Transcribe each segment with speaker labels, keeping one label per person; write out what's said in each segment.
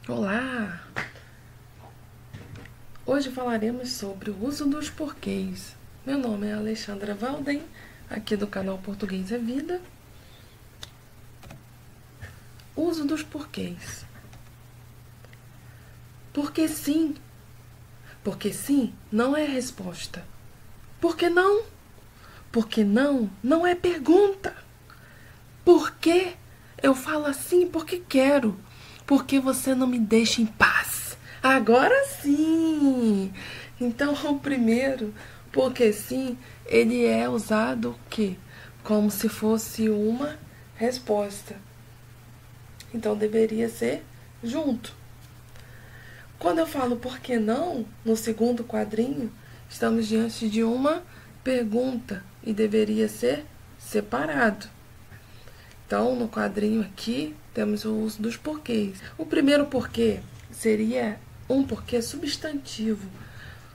Speaker 1: Olá! Hoje falaremos sobre o uso dos porquês. Meu nome é Alexandra Valden, aqui do canal Português é Vida. Uso dos porquês. Porque sim. Porque sim não é resposta. Por que não? Porque não é pergunta. Por quê? Eu falo assim porque quero. Porque você não me deixa em paz. Agora sim! Então, o primeiro, porque sim, ele é usado o quê? Como se fosse uma resposta. Então, deveria ser junto. Quando eu falo por que não, no segundo quadrinho, estamos diante de uma pergunta e deveria ser separado. Então, no quadrinho aqui, temos o uso dos porquês. O primeiro porquê seria um porquê substantivo.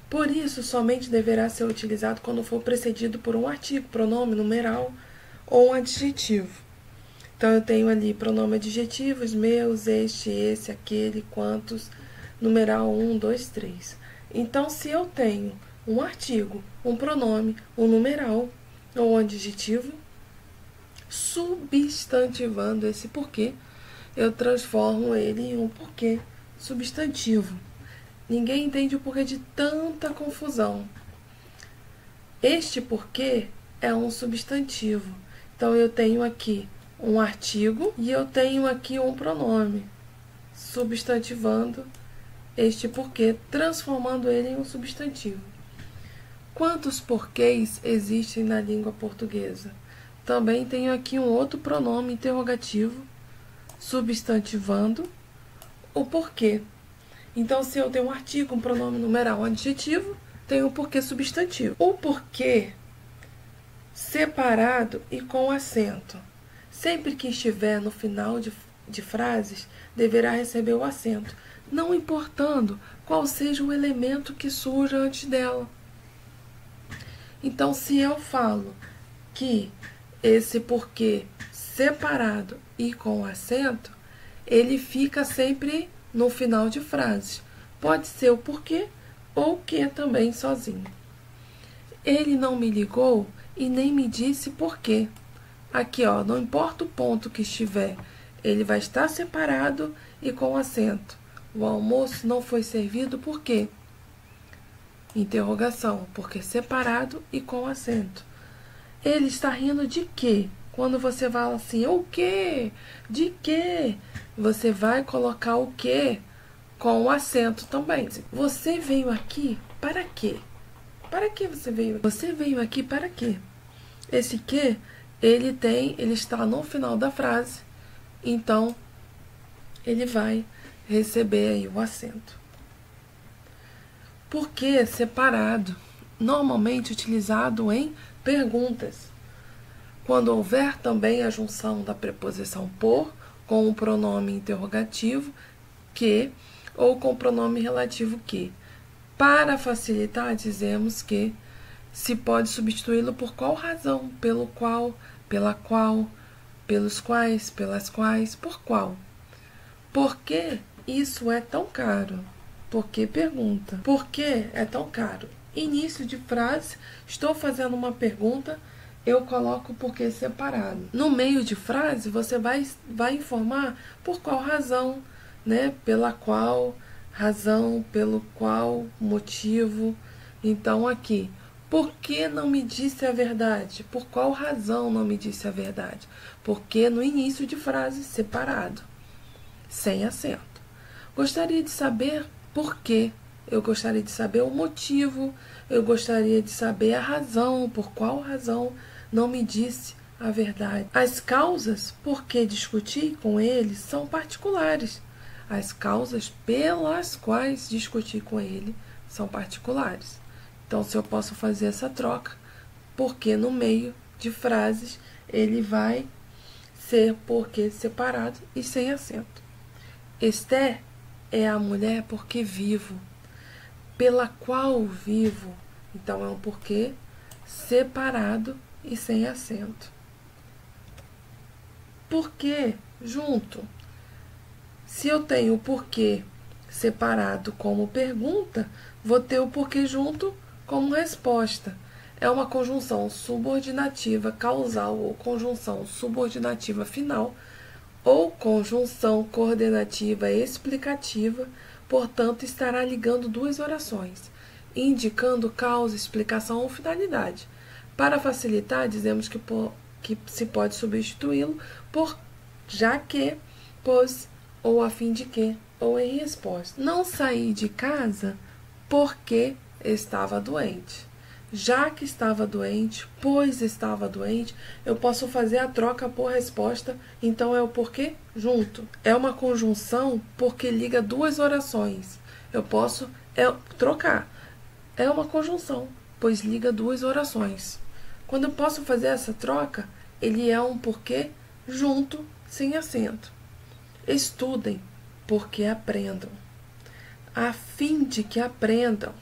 Speaker 1: Por isso, somente deverá ser utilizado quando for precedido por um artigo, pronome, numeral ou um adjetivo. Então, eu tenho ali pronome adjetivos, meus, este, esse, aquele, quantos, numeral 1, 2, 3. Então, se eu tenho um artigo, um pronome, um numeral ou um adjetivo, substantivando esse porquê, eu transformo ele em um porquê substantivo. Ninguém entende o porquê de tanta confusão. Este porquê é um substantivo. Então, eu tenho aqui um artigo e eu tenho aqui um pronome, substantivando este porquê, transformando ele em um substantivo. Quantos porquês existem na língua portuguesa? Também tenho aqui um outro pronome interrogativo, substantivando o porquê. Então, se eu tenho um artigo, um pronome numeral, um adjetivo, tenho o porquê substantivo. O porquê separado e com acento. Sempre que estiver no final de frases, deverá receber o acento, não importando qual seja o elemento que surja antes dela. Então, se eu falo que esse porquê separado e com acento, ele fica sempre no final de frases. Pode ser o porquê ou o que também sozinho. Ele não me ligou e nem me disse porquê. Aqui, ó, não importa o ponto que estiver, ele vai estar separado e com acento. O almoço não foi servido por quê? Interrogação, porque separado e com acento. Ele está rindo de quê? Quando você fala assim, o quê? De quê? Você vai colocar o quê com o acento também. Você veio aqui para quê? Para que você veio aqui? Você veio aqui para quê? Esse que, ele está no final da frase, então ele vai receber aí o acento. Por que separado? Normalmente utilizado em perguntas. Quando houver também a junção da preposição por com o pronome interrogativo que ou com o pronome relativo que. Para facilitar, dizemos que se pode substituí-lo por qual razão, pelo qual, pela qual, pelos quais, pelas quais, por qual. Por que isso é tão caro? Por que pergunta? Por que é tão caro? Início de frase, estou fazendo uma pergunta, eu coloco o porquê separado. No meio de frase, você vai informar por qual razão, né? Pela qual, razão, pelo qual, motivo. Então, aqui, por que não me disse a verdade? Por qual razão não me disse a verdade? Porque no início de frase, separado, sem acento. Gostaria de saber por quê. Eu gostaria de saber o motivo. Eu gostaria de saber a razão, por qual razão não me disse a verdade. As causas por que discuti com ele são particulares. As causas pelas quais discuti com ele são particulares. Então, se eu posso fazer essa troca, porque no meio de frases ele vai ser porquê separado e sem acento. Esther é a mulher porque vivo, pela qual vivo. Então, é um porquê separado e sem acento. Por que junto? Se eu tenho o porquê separado como pergunta, vou ter o porquê junto como resposta. É uma conjunção subordinativa causal ou conjunção subordinativa final ou conjunção coordenativa explicativa, portanto, estará ligando duas orações, indicando causa, explicação ou finalidade. Para facilitar, dizemos que se pode substituí-lo por já que, pois, ou a fim de que, ou em resposta. Não saí de casa porque estava doente. Já que estava doente, pois estava doente, eu posso fazer a troca por resposta, então é o porquê junto. É uma conjunção porque liga duas orações. Eu posso trocar. É uma conjunção, pois liga duas orações. Quando eu posso fazer essa troca, ele é um porquê junto, sem acento. Estudem, porque aprendam. A fim de que aprendam.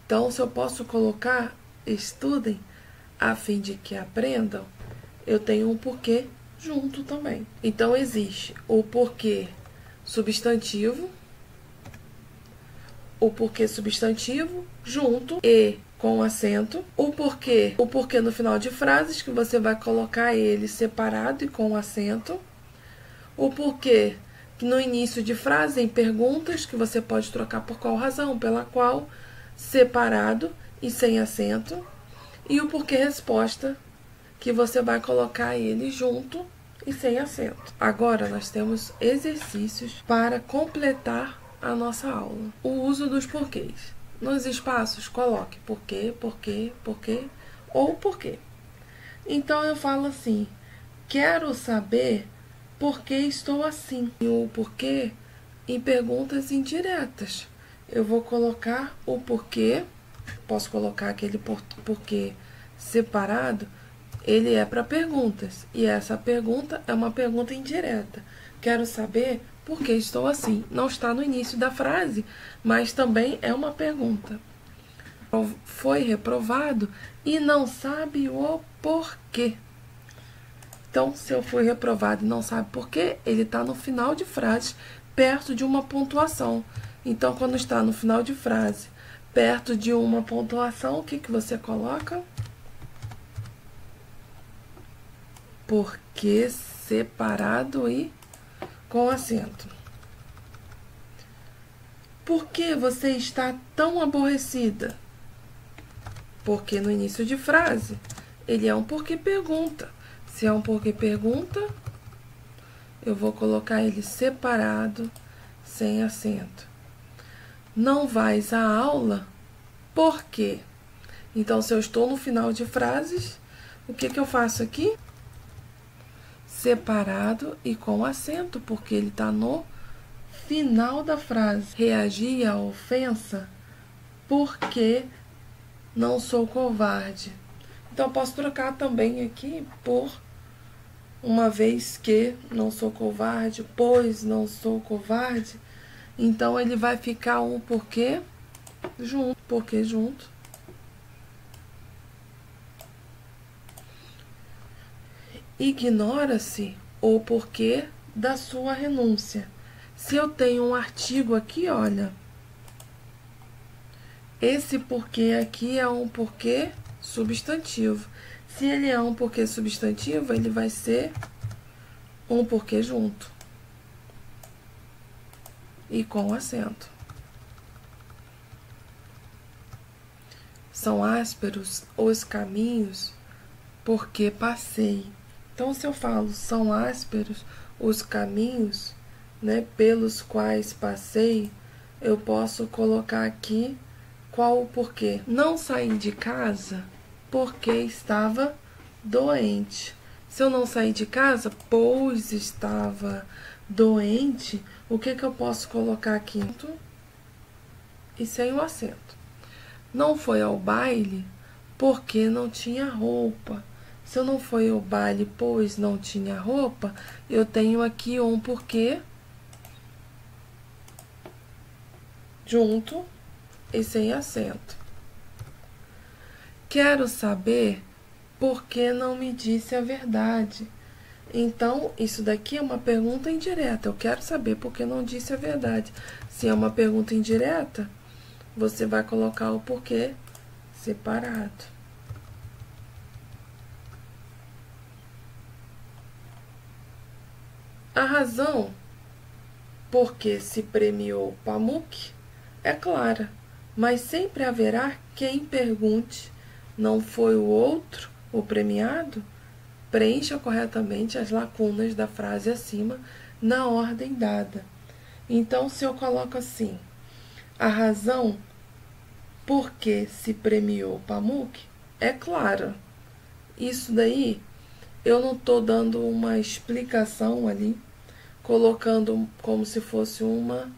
Speaker 1: Então, se eu posso colocar estudem, a fim de que aprendam, eu tenho um porquê junto também. Então, existe o porquê substantivo, junto e com acento, o porquê no final de frases, que você vai colocar ele separado e com acento, o porquê no início de frase, em perguntas, que você pode trocar por qual razão, pela qual, separado e sem acento, e o porquê resposta, que você vai colocar ele junto e sem acento. Agora nós temos exercícios para completar a nossa aula. O uso dos porquês. Nos espaços, coloque porquê, porquê, porquê ou porquê. Então eu falo assim: quero saber por que estou assim. E o porquê em perguntas indiretas. Eu vou colocar o porquê, posso colocar aquele porquê separado, ele é para perguntas. E essa pergunta é uma pergunta indireta. Quero saber por que estou assim. Não está no início da frase, mas também é uma pergunta. Foi reprovado e não sabe o porquê. Então, se eu fui reprovado e não sabe por quê, ele está no final de frase, perto de uma pontuação. Então, quando está no final de frase, perto de uma pontuação, o que você coloca? Porquê separado e com acento. Por que você está tão aborrecida? Porque no início de frase, ele é um porquê pergunta. Se é um porquê pergunta, eu vou colocar ele separado, sem acento. Não vais à aula? Por quê? Então, se eu estou no final de frases, o que eu faço aqui? Separado e com acento, porque ele está no final da frase. Reagi à ofensa porque não sou covarde. Então, eu posso trocar também aqui por uma vez que não sou covarde, pois não sou covarde. Então, ele vai ficar um porquê junto. Ignora-se o porquê da sua renúncia. Se eu tenho um artigo aqui, olha, esse porquê aqui é um porquê substantivo. Se ele é um porquê substantivo, ele vai ser um porquê junto e com acento. São ásperos os caminhos porque passei. Então, se eu falo são ásperos os caminhos, né, pelos quais passei, eu posso colocar aqui qual o porquê. Não saí de casa porque estava doente. Se eu não saí de casa, pois estava doente, o que eu posso colocar aqui? E sem o acento. Não foi ao baile porque não tinha roupa. Se eu não fui ao baile pois não tinha roupa, eu tenho aqui um porquê junto e sem acento. Quero saber por que não me disse a verdade. Então, isso daqui é uma pergunta indireta. Eu quero saber porque não disse a verdade. Se é uma pergunta indireta, você vai colocar o porquê separado. A razão por que se premiou Pamuk é clara, mas sempre haverá quem pergunte: não foi o outro o premiado? Preencha corretamente as lacunas da frase acima na ordem dada. Então, se eu coloco assim, a razão por que se premiou Pamuk é clara. Isso daí, eu não estou dando uma explicação ali, colocando como se fosse uma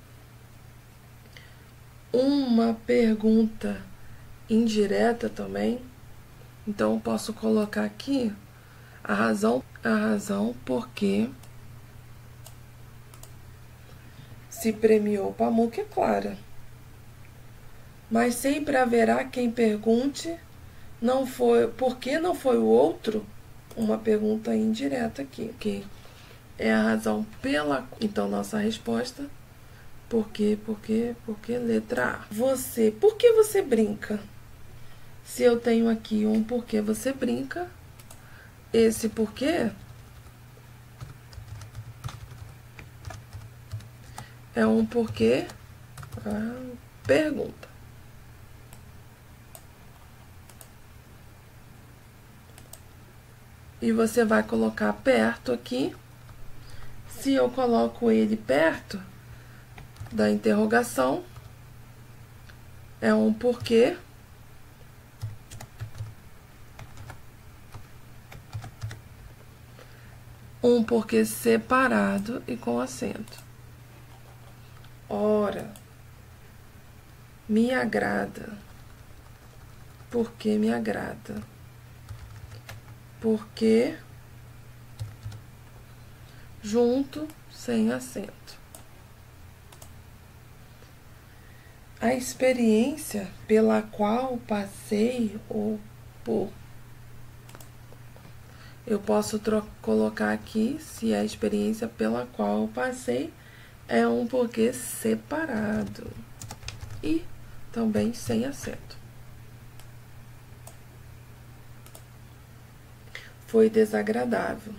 Speaker 1: pergunta indireta também. Então, eu posso colocar aqui a razão por que se premiou Pamuk é clara. Mas sempre haverá quem pergunte, por que não foi o outro? Uma pergunta indireta aqui, que é a razão pela... Então, nossa resposta, por quê? Letra A. Por que você brinca? Se eu tenho aqui um porquê você brinca, esse porquê é um porquê pergunta. E você vai colocar perto aqui. Se eu coloco ele perto da interrogação, é um porquê separado e com acento. Ora, me agrada. Por que me agrada? Porque junto, sem acento. A experiência pela qual passei ou por. Eu posso colocar aqui se a experiência pela qual passei é um porquê separado e também sem acento. Foi desagradável.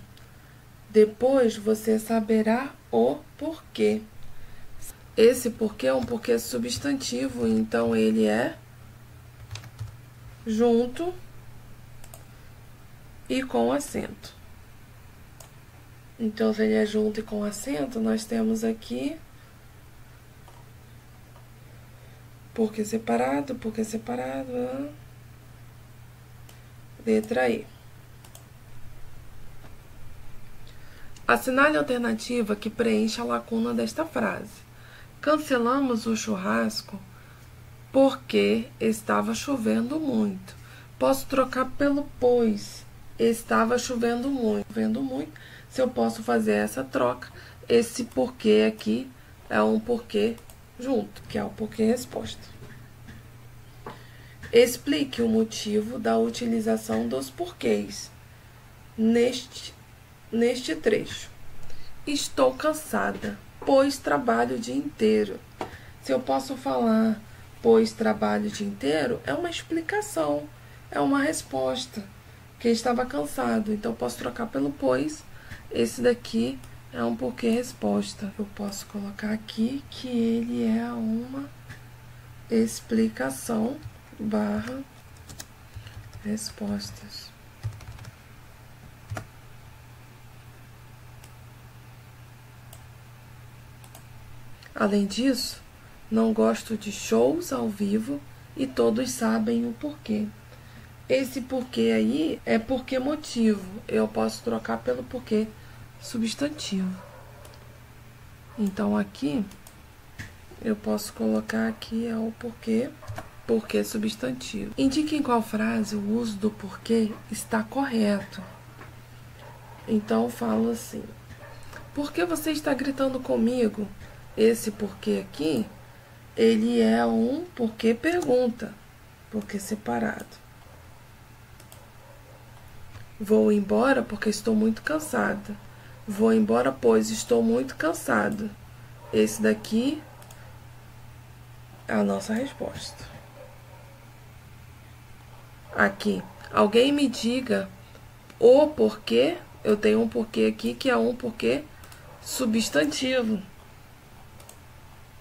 Speaker 1: Depois você saberá o porquê. Esse porquê é um porquê substantivo, então ele é junto e com acento. Então, se ele é junto e com acento, nós temos aqui porquê separado, letra E. Assinale a alternativa que preenche a lacuna desta frase. Cancelamos o churrasco porque estava chovendo muito. Posso trocar pelo pois. Estava chovendo muito. Se eu posso fazer essa troca, esse porquê aqui é um porquê junto, que é o porquê resposta. Explique o motivo da utilização dos porquês neste trecho. Estou cansada, pois trabalho o dia inteiro. Se eu posso falar pois trabalho o dia inteiro, é uma explicação, é uma resposta, que estava cansado. Então, eu posso trocar pelo pois. Esse daqui é um porquê resposta. Eu posso colocar aqui que ele é uma explicação barra respostas. Além disso, não gosto de shows ao vivo e todos sabem o porquê. Esse porquê aí é porquê motivo. Eu posso trocar pelo porquê substantivo. Então, aqui, eu posso colocar aqui é o porquê substantivo. Indique em qual frase o uso do porquê está correto. Então, eu falo assim: por que você está gritando comigo? Esse porquê aqui, ele é um porquê pergunta, porquê separado. Vou embora porque estou muito cansada. Vou embora pois estou muito cansado. Esse daqui é a nossa resposta. Aqui, alguém me diga o porquê. Eu tenho um porquê aqui que é um porquê substantivo.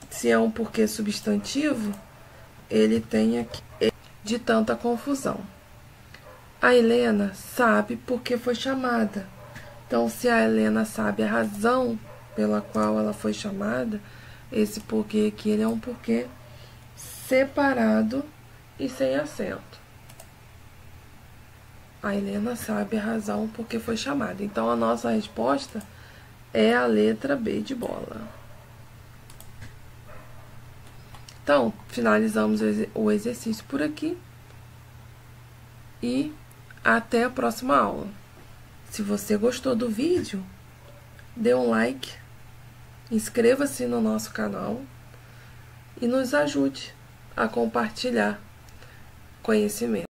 Speaker 1: Se é um porquê substantivo, ele tem aqui de tanta confusão. A Helena sabe por que foi chamada. Então, se a Helena sabe a razão pela qual ela foi chamada, esse porquê aqui ele é um porquê separado e sem acento. A Helena sabe a razão por que foi chamada. Então, a nossa resposta é a letra B de bola. Então, finalizamos o exercício por aqui. E até a próxima aula. Se você gostou do vídeo, dê um like, inscreva-se no nosso canal e nos ajude a compartilhar conhecimento.